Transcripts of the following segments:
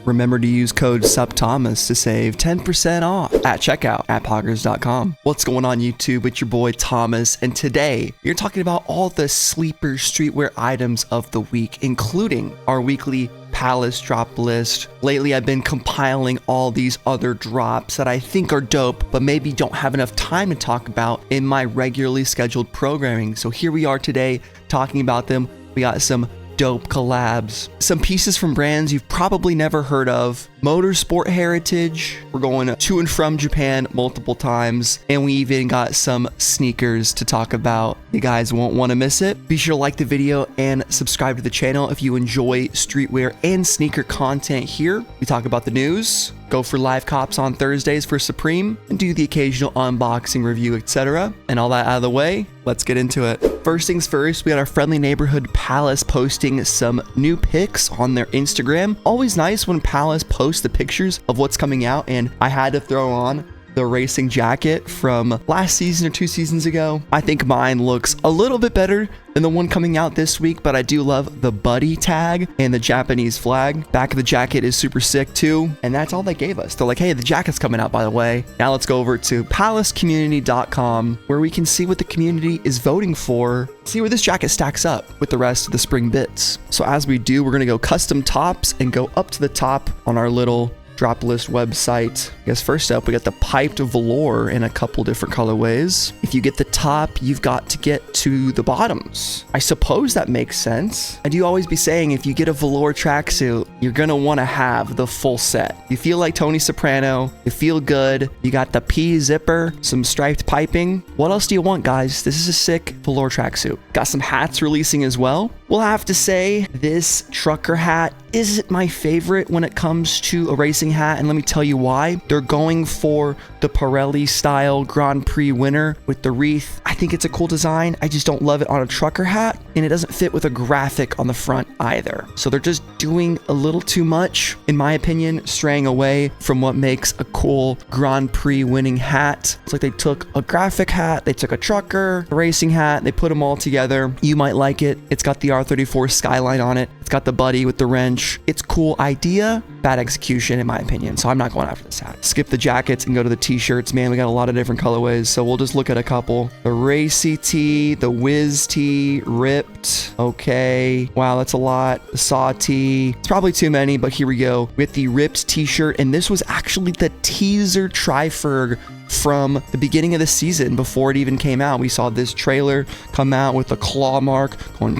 Remember to use code SupThomas to save 10% off at checkout at poggers.com. What's going on YouTube? It's your boy Thomas, and today you're talking about all the sleeper streetwear items of the week, including our weekly Palace drop list. Lately, I've been compiling all these other drops that I think are dope, but maybe don't have enough time to talk about in my regularly scheduled programming. So here we are today talking about them. We got some dope collabs, some pieces from brands you've probably never heard of, motorsport heritage. We're going to and from Japan multiple times, and we even got some sneakers to talk about. You guys won't want to miss it. Be sure to like the video and subscribe to the channel if you enjoy streetwear and sneaker content here. We talk about the news, go for live cops on Thursdays for Supreme, and do the occasional unboxing review, etc. And all that out of the way, let's get into it. First things first, we got our friendly neighborhood Palace posting some new pics on their Instagram. Always nice when Palace posts the pictures of what's coming out, and I had to throw on the racing jacket from last season or 2 seasons ago. I think mine looks a little bit better than the one coming out this week, but I do love the buddy tag and the Japanese flag. Back of the jacket is super sick too, and that's all they gave us. They're like, hey, the jacket's coming out, by the way. Now let's go over to palacecommunity.com, where we can see what the community is voting for, see where this jacket stacks up with the rest of the spring bits. So as we do, we're gonna go custom tops and go up to the top on our little drop list website. I guess first up, we got the piped velour in a couple different colorways. If you get the top, you've got to get to the bottoms. I suppose that makes sense. I do always be saying, if you get a velour tracksuit, you're gonna want to have the full set. You feel like Tony Soprano, you feel good, you got the P zipper, some striped piping. What else do you want, guys? This is a sick velour tracksuit. Got some hats releasing as well. We'll have to say this trucker hat isn't my favorite when it comes to a racing hat, and let me tell you why. They're going for the Pirelli style Grand Prix winner with the wreath. I think it's a cool design. I just don't love it on a trucker hat, and it doesn't fit with a graphic on the front either. So they're just doing a little too much, in my opinion, straying away from what makes a cool Grand Prix winning hat. It's like they took a graphic hat, they took a trucker, a racing hat, they put them all together. You might like it. It's got the R34 skyline on it. It's got the buddy with the wrench. It's cool idea, bad execution in my opinion. So I'm not going after this hat. Skip the jackets and go to the t-shirts. Man, we got a lot of different colorways. So we'll just look at a couple. The racy tee, the whiz tee, ripped. Okay. Wow, that's a lot. The saw tee. It's probably too many, but here we go. With the ripped t-shirt. And this was actually the teaser Triferg from the beginning of the season before it even came out. We saw this trailer come out with a claw mark going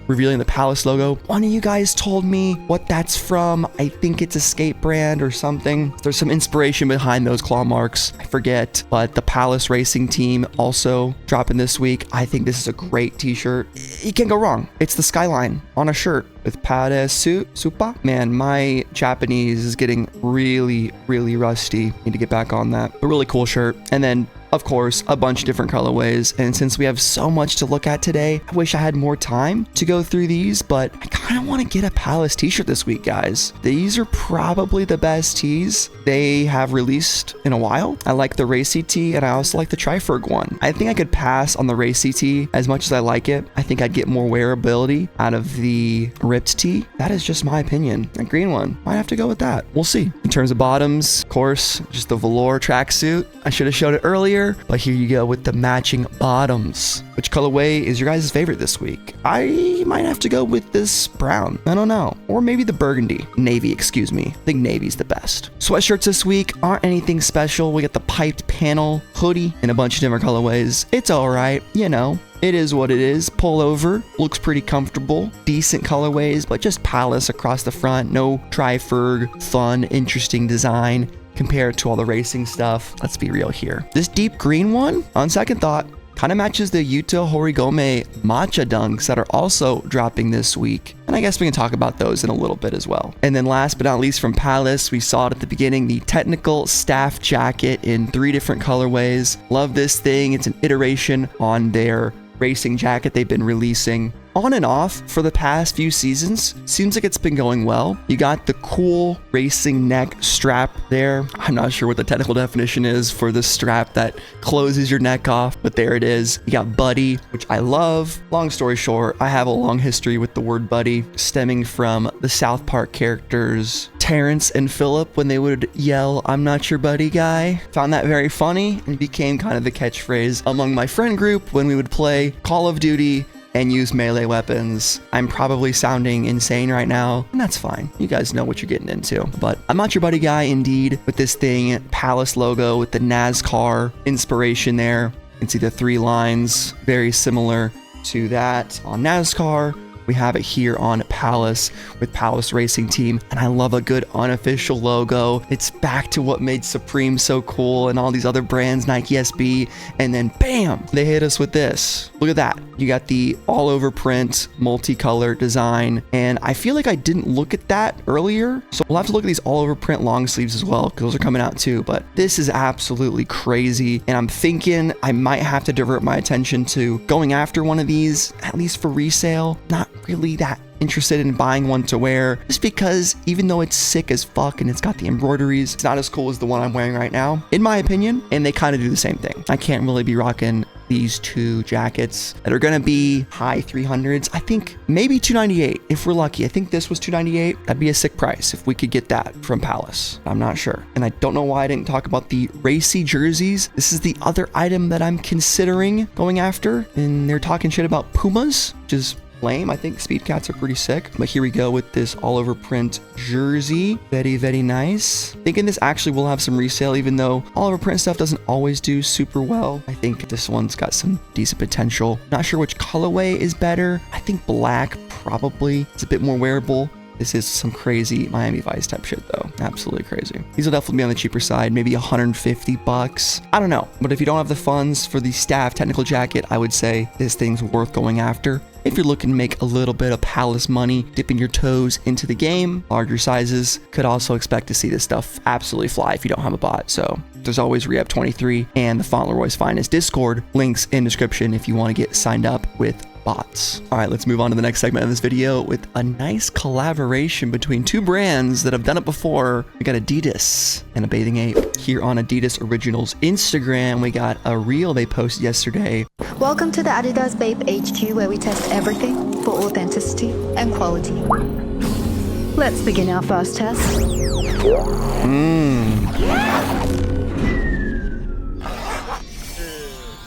revealing the Palace logo. One of you guys told me what that's from. I think it's a skate brand or something. There's some inspiration behind those claw marks. I forget, but the Palace racing team also dropping this week. I think this is a great t-shirt. You can't go wrong. It's the skyline on a shirt with Pade Supa. Man, my Japanese is getting really, really rusty. Need to get back on that. A really cool shirt. And then of course, a bunch of different colorways. And since we have so much to look at today, I wish I had more time to go through these, but I kind of want to get a Palace t-shirt this week, guys. These are probably the best tees they have released in a while. I like the racy tee, and I also like the Triferg one. I think I could pass on the racy tee as much as I like it. I think I'd get more wearability out of the ripped tee. That is just my opinion. That green one, might have to go with that. We'll see. In terms of bottoms, of course, just the velour tracksuit. I should have showed it earlier, but here you go with the matching bottoms. Which colorway is your guys' favorite this week? I might have to go with this brown. I don't know. Or maybe the burgundy. Navy, excuse me. I think navy's the best. Sweatshirts this week aren't anything special. We got the piped panel hoodie in a bunch of different colorways. It's all right, you know. It is what it is. Pullover looks pretty comfortable. Decent colorways, but just Palace across the front. No Triferg. Fun, interesting design compared to all the racing stuff. Let's be real here. This deep green one, on second thought, kind of matches the Yuta Horigome matcha dunks that are also dropping this week. And I guess we can talk about those in a little bit as well. And then last but not least from Palace, we saw it at the beginning, the technical staff jacket in 3 different colorways. Love this thing. It's an iteration on their racing jacket they've been releasing on and off for the past few seasons. Seems like it's been going well. You got the cool racing neck strap there. I'm not sure what the technical definition is for the strap that closes your neck off, but there it is. You got buddy, which I love. Long story short, I have a long history with the word buddy, stemming from the South Park characters Terrence and Philip when they would yell, "I'm not your buddy guy." Found that very funny and became kind of the catchphrase among my friend group when we would play Call of Duty and use melee weapons. I'm probably sounding insane right now, and that's fine. You guys know what you're getting into. But I'm not your buddy guy indeed, with this thing, Palace logo with the NASCAR inspiration there. You can see the 3 lines, very similar to that on NASCAR. We have it here on Palace with Palace Racing Team, and I love a good unofficial logo. It's back to what made Supreme so cool and all these other brands, Nike SB, and then bam, they hit us with this. Look at that. You got the all over print, multicolor design, and I feel like I didn't look at that earlier, so we'll have to look at these all over print long sleeves as well, because those are coming out too, but this is absolutely crazy, and I'm thinking I might have to divert my attention to going after one of these, at least for resale. Not really that interested in buying one to wear, just because even though it's sick as fuck and it's got the embroideries, it's not as cool as the one I'm wearing right now, in my opinion, and they kind of do the same thing. I can't really be rocking these 2 jackets that are gonna be high 300s. I think maybe $298 if we're lucky. I think this was $298. That'd be a sick price if we could get that from Palace. I'm not sure. And I don't know why I didn't talk about the racy jerseys. This is the other item that I'm considering going after, and they're talking shit about Pumas, which is lame. I think Speed Cats are pretty sick, but here we go with this all over print jersey. Very, very nice. Thinking this actually will have some resale, even though all over print stuff doesn't always do super well. I think this one's got some decent potential. Not sure which colorway is better. I think black probably. It's a bit more wearable. This is some crazy Miami Vice type shit though. Absolutely crazy. These will definitely be on the cheaper side, maybe $150. I don't know, but if you don't have the funds for the staff technical jacket, I would say this thing's worth going after. If you're looking to make a little bit of Palace money, dipping your toes into the game, larger sizes, could also expect to see this stuff absolutely fly if you don't have a bot. So there's always Rehab 23 and the Fauntleroy's Finest Discord. Links in description if you want to get signed up with bots. All right, let's move on to the next segment of this video with a nice collaboration between 2 brands that have done it before. We got Adidas and a Bathing Ape. Here on Adidas Originals Instagram, we got a reel they posted yesterday. Welcome to the Adidas Bape HQ, where we test everything for authenticity and quality. Let's begin our first test.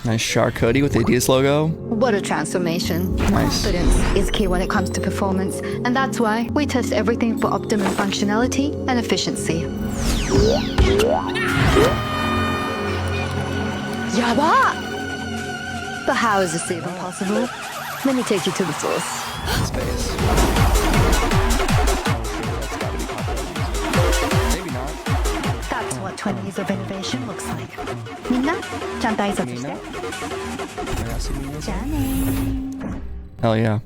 Nice shark hoodie with the Adidas logo. What a transformation. Nice. Confidence is key when it comes to performance, and that's why we test everything for optimum functionality and efficiency. Yaba! But how is this even possible? Let me take you to the source. Maybe not. That's what 20 years of innovation looks like. Minna, ちゃんと挨拶して。じゃあね。 Hell yeah.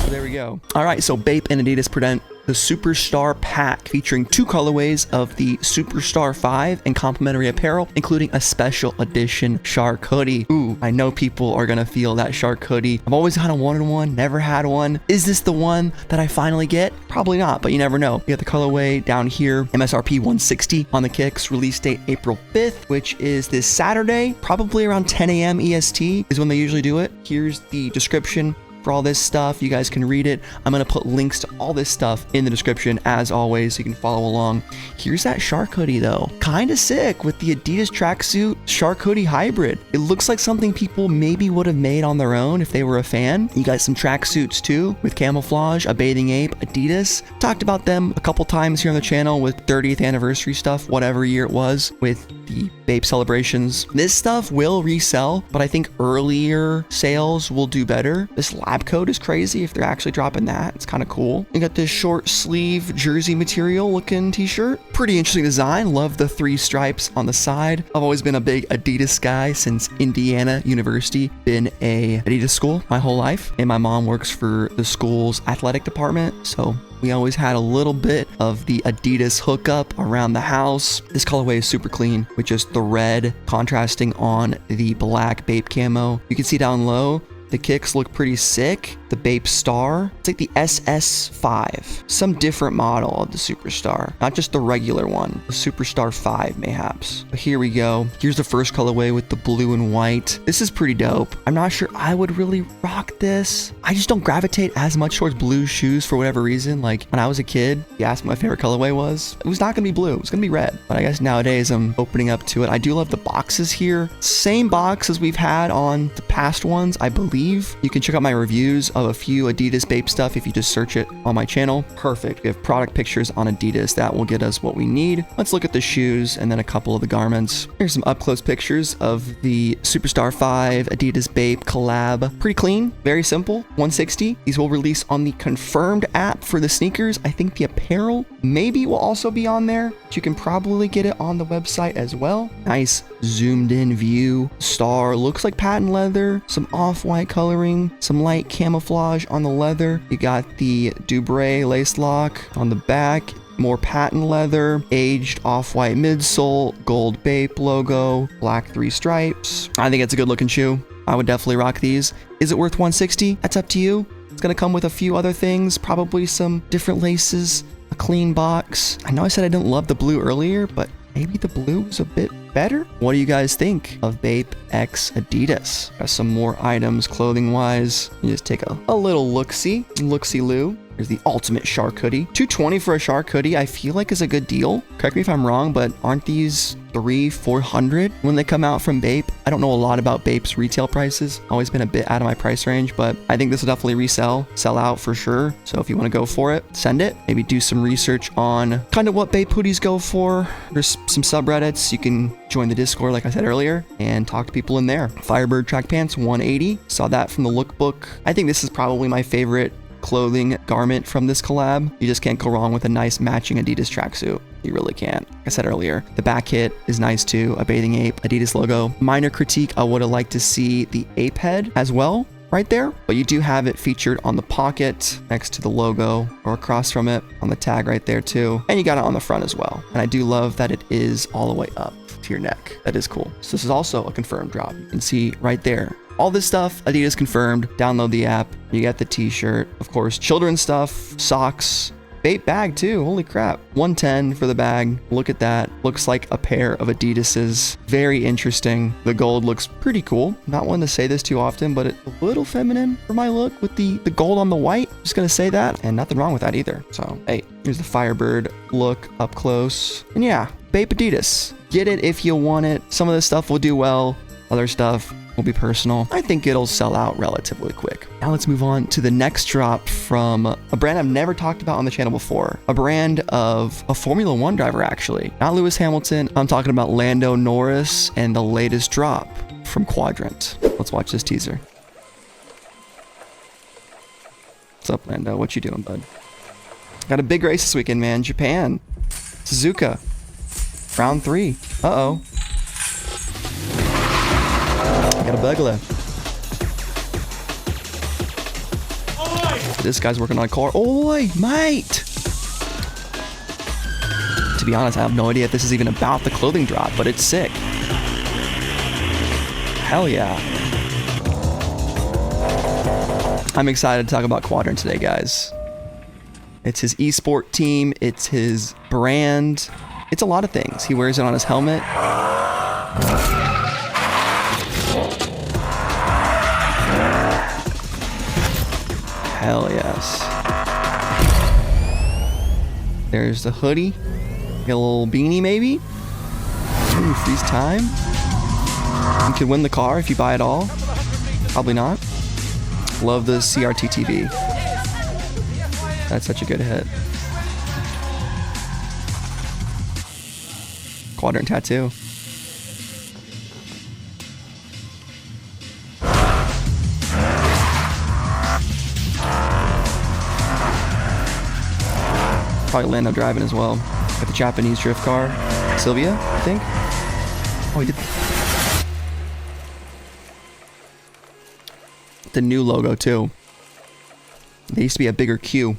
So there we go. All right, so Bape and Adidas present the Superstar Pack, featuring 2 colorways of the Superstar 5 and complimentary apparel, including a special edition shark hoodie. Ooh, I know people are gonna feel that shark hoodie. I've always kind of wanted one, never had one. Is this the one that I finally get? Probably not, but you never know. You got the colorway down here, MSRP 160 on the kicks, release date April 5th, which is this Saturday, probably around 10 a.m. EST is when they usually do it. Here's the description for all this stuff. You guys can read it. I'm gonna put links to all this stuff in the description as always, so you can follow along. Here's that shark hoodie though. Kind of sick with the Adidas tracksuit shark hoodie hybrid. It looks like something people maybe would have made on their own if they were a fan. You got some tracksuits too with camouflage, a Bathing Ape, Adidas. Talked about them a couple times here on the channel with 30th anniversary stuff, whatever year it was, with the Bape celebrations. This stuff will resell, but I think earlier sales will do better. This lab coat is crazy if they're actually dropping that. It's kind of cool. You got this short sleeve jersey material looking t-shirt. Pretty interesting design. Love the 3 stripes on the side. I've always been a big Adidas guy since Indiana University. Been a Adidas school my whole life, and my mom works for the school's athletic department, so we always had a little bit of the Adidas hookup around the house. This colorway is super clean with just the red contrasting on the black Bape camo. You can see down low, the kicks look pretty sick. The Bape Star, it's like the SS5, some different model of the Superstar, not just the regular one, the Superstar 5 mayhaps. But here we go. Here's the first colorway with the blue and white. This is pretty dope. I'm not sure I would really rock this. I just don't gravitate as much towards blue shoes for whatever reason. Like when I was a kid, you asked me what my favorite colorway was. It was not gonna be blue, it was gonna be red. But I guess nowadays I'm opening up to it. I do love the boxes here. Same box as we've had on the past ones, I believe. You can check out my reviews of a few Adidas Bape stuff if you just search it on my channel. Perfect. We have product pictures on Adidas. That will get us what we need. Let's look at the shoes and then a couple of the garments. Here's some up close pictures of the Superstar 5 Adidas Bape collab. Pretty clean, very simple. 160. These will release on the confirmed app for the sneakers. I think the apparel maybe will also be on there, but you can probably get it on the website as well. Nice zoomed in view. Star looks like patent leather, some off-white coloring, some light camouflage on the leather. You got the Dubray lace lock on the back. More patent leather, aged off-white midsole, gold Bape logo, black 3 stripes. I think it's a good looking shoe. I would definitely rock these. Is it worth 160? That's up to you. It's gonna come with a few other things, probably some different laces, a clean box. I know I said I didn't love the blue earlier, but maybe the blue is a bit better. What do you guys think of Bape X Adidas? Got some more items clothing wise. You just take a little look-see-loo. Here's the ultimate shark hoodie. $220 for a shark hoodie, I feel like is a good deal. Correct me if I'm wrong, but aren't these $300-400 when they come out from Bape? I don't know a lot about Bape's retail prices. Always been a bit out of my price range, but I think this will definitely sell out for sure. So if you want to go for it, send it. Maybe do some research on kind of what Bape hoodies go for. There's some subreddits. You can join the Discord, like I said earlier, and talk to people in there. Firebird track pants, $180. Saw that from the lookbook. I think this is probably my favorite clothing garment from this collab. You just can't go wrong with a nice matching Adidas tracksuit. You really can't. Like I said earlier, the back hit is nice too. A bathing ape, Adidas logo. Minor critique, I would have liked to see the ape head as well right there, but you do have it featured on the pocket next to the logo or across from it on the tag right there too. And you got it on the front as well. And I do love that it is all the way up to your neck. That is cool. So this is also a confirmed drop. You can see right there. All this stuff, Adidas confirmed. Download the app. You get the t-shirt. Of course, children's stuff, socks, Bape bag too. Holy crap. $110 for the bag. Look at that. Looks like a pair of Adidas's. Very interesting. The gold looks pretty cool. Not one to say this too often, but it's a little feminine for my look with the gold on the white. Just gonna say that. And nothing wrong with that either. So, hey, here's the Firebird look up close. And yeah, Bape Adidas. Get it if you want it. Some of this stuff will do well. Other stuff will be personal. I think it'll sell out relatively quick. Now let's move on to the next drop from a brand I've never talked about on the channel before. A brand of a Formula One driver, actually. Not Lewis Hamilton. I'm talking about Lando Norris and the latest drop from Quadrant. Let's watch this teaser. What's up, Lando? What you doing, bud? Got a big race this weekend, man. Japan. Suzuka. Round 3. Uh-oh. Got a burglar. This guy's working on a car. Oi, mate! To be honest, I have no idea if this is even about the clothing drop, but it's sick. Hell yeah. I'm excited to talk about Quadrant today, guys. It's his esport team. It's his brand. It's a lot of things. He wears it on his helmet. Hell yes. There's the hoodie. Get a little beanie maybe. Ooh, freeze time. You can win the car if you buy it all. Probably not. Love the CRT TV. That's such a good hit. Quadrant tattoo. Probably Lando driving as well. Got the Japanese drift car. Sylvia, I think. Oh, he did. The new logo too. There used to be a bigger Q.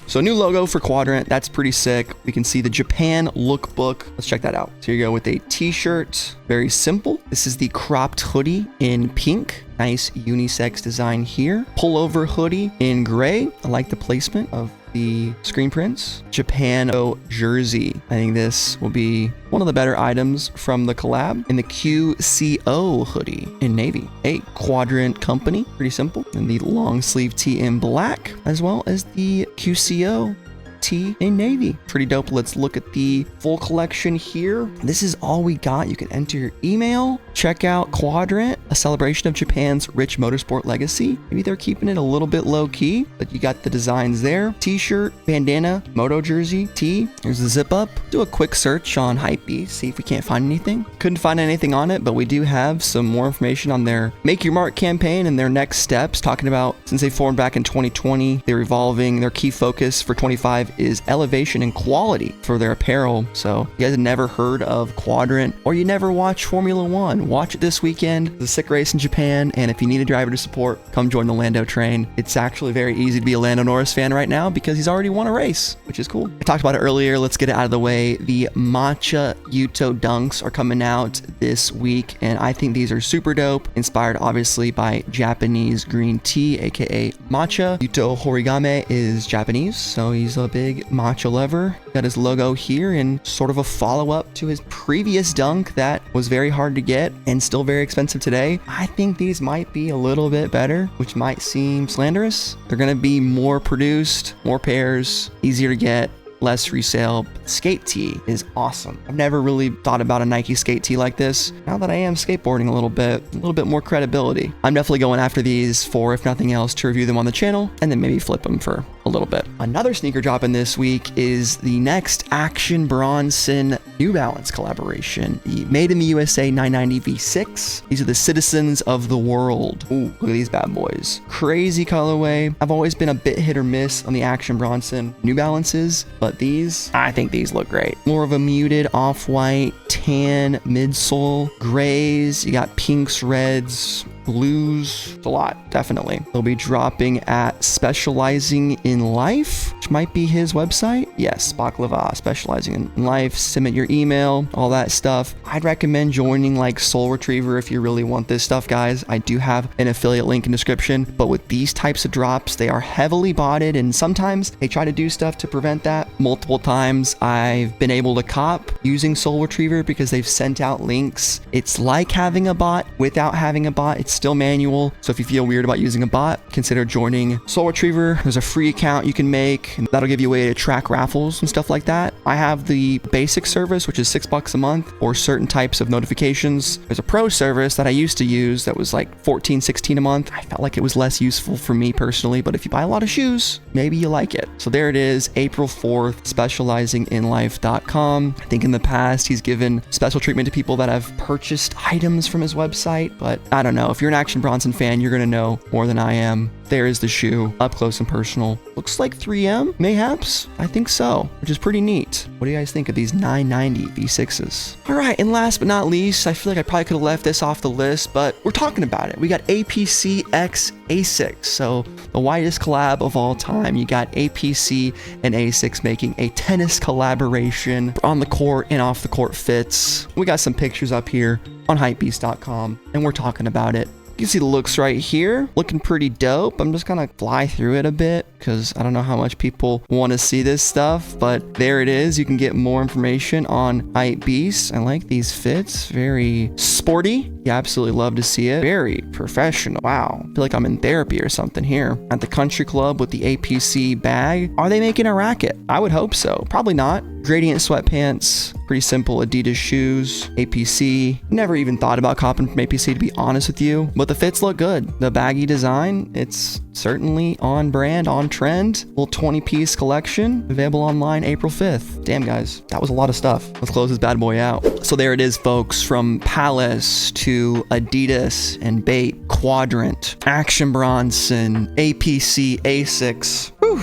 So new logo for Quadrant. That's pretty sick. We can see the Japan lookbook. Let's check that out. So here you go with a t-shirt. Very simple. This is the cropped hoodie in pink. Nice unisex design here. Pullover hoodie in gray. I like the placement of the screen prints. Japan jersey. I think this will be one of the better items from the collab. And the QCO hoodie in navy. A Quadrant company, pretty simple. And the long sleeve tee in black, as well as the QCO tee in navy. Pretty dope. Let's look at the full collection here. This is all we got. You can enter your email. Check out Quadrant, a celebration of Japan's rich motorsport legacy. Maybe they're keeping it a little bit low key, but you got the designs there. T-shirt, bandana, moto jersey, tee. Here's the zip up. Do a quick search on Hypebeast, see if we can't find anything. Couldn't find anything on it, but we do have some more information on their Make Your Mark campaign and their next steps, talking about since they formed back in 2020, they're evolving. Their key focus for 25 is elevation and quality for their apparel. So if you guys have never heard of Quadrant, or you never watched Formula One, watch it this weekend. It's a sick race in Japan, and if you need a driver to support, come join the Lando train. It's actually very easy to be a Lando Norris fan right now because he's already won a race, which is cool. I talked about it earlier. Let's get it out of the way. The matcha Yuto dunks are coming out this week, and I think these are super dope, inspired obviously by Japanese green tea, aka matcha. Yuto Horigame is Japanese, so he's a big matcha lover. Got his logo here and sort of a follow-up to his previous dunk that was very hard to get and still very expensive today. I think these might be a little bit better, which might seem slanderous. They're going to be more produced, more pairs, easier to get, less resale. Skate tee is awesome. I've never really thought about a Nike skate tee like this. Now that I am skateboarding a little bit more credibility. I'm definitely going after these for, if nothing else, to review them on the channel and then maybe flip them for a little bit. Another sneaker dropping this week is the next Action Bronson New Balance collaboration. The Made in the USA 990 V6. These are the citizens of the world. Ooh, look at these bad boys. Crazy colorway. I've always been a bit hit or miss on the Action Bronson New Balances, but these, I think these look great. More of a muted off-white, tan midsole, grays. You got pinks, reds, blues. It's a lot, definitely. They'll be dropping at Specializing in Life, which might be his website. Yes, Baklava, Specializing in Life. Submit your email, all that stuff. I'd recommend joining like Soul Retriever if you really want this stuff, guys. I do have an affiliate link in description, but with these types of drops, they are heavily botted, and sometimes they try to do stuff to prevent that. Multiple times I've been able to cop using Soul Retriever because they've sent out links. It's like having a bot without having a bot. It's still manual. So if you feel weird about using a bot, consider joining Soul Retriever. There's a free account you can make, and that'll give you a way to track raffles and stuff like that. I have the basic service, which is $6 a month for certain types of notifications. There's a pro service that I used to use that was like $14, $16 a month. I felt like it was less useful for me personally, but if you buy a lot of shoes, maybe you like it. So there it is, April 4th, specializinginlife.com. I think in the past he's given special treatment to people that have purchased items from his website, but I don't know. If you're an Action Bronson fan, you're gonna know more than I am. There is the shoe, up close and personal. Looks like 3M, mayhaps? I think so, which is pretty neat. What do you guys think of these 990 V6s? All right, and last but not least, I feel like I probably could have left this off the list, but we're talking about it. We got APC x Asics, so the widest collab of all time. You got APC and Asics making a tennis collaboration on the court and off the court fits. We got some pictures up here on hypebeast.com, and we're talking about it. You can see the looks right here, looking pretty dope. I'm just gonna fly through it a bit because I don't know how much people want to see this stuff, but there it is. You can get more information on Hypebeast. I like these fits, very sporty. You absolutely love to see it. Very professional. Wow, I feel like I'm in therapy or something here. At the country club with the APC bag. Are they making a racket? I would hope so. Probably not. Gradient sweatpants, pretty simple Adidas shoes, APC. Never even thought about copping from APC, to be honest with you, but the fits look good. The baggy design, it's certainly on brand, on trend. Little 20-piece collection, available online April 5th. Damn, guys, that was a lot of stuff. Let's close this bad boy out. So there it is, folks, from Palace to Adidas and Bape, Quadrant, Action Bronson, APC, Asics. Whew.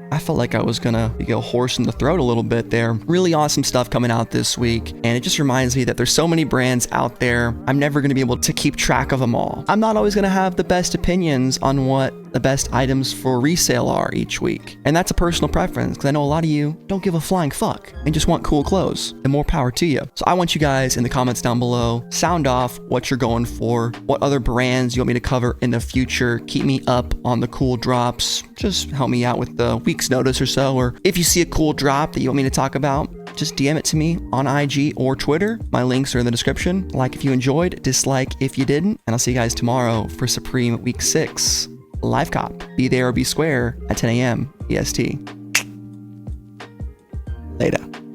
I felt like I was gonna be a horse in the throat a little bit there. Really awesome stuff coming out this week. And it just reminds me that there's so many brands out there. I'm never gonna be able to keep track of them all. I'm not always gonna have the best opinions on what the best items for resale are each week. And that's a personal preference, because I know a lot of you don't give a flying fuck and just want cool clothes, and more power to you. So I want you guys in the comments down below, sound off what you're going for, what other brands you want me to cover in the future. Keep me up on the cool drops. Just help me out with the week's notice or so, or if you see a cool drop that you want me to talk about, just DM it to me on IG or Twitter. My links are in the description. Like if you enjoyed, dislike if you didn't, and I'll see you guys tomorrow for Supreme Week 6 Live Cop. Be there or be square at 10 a.m. EST. Later.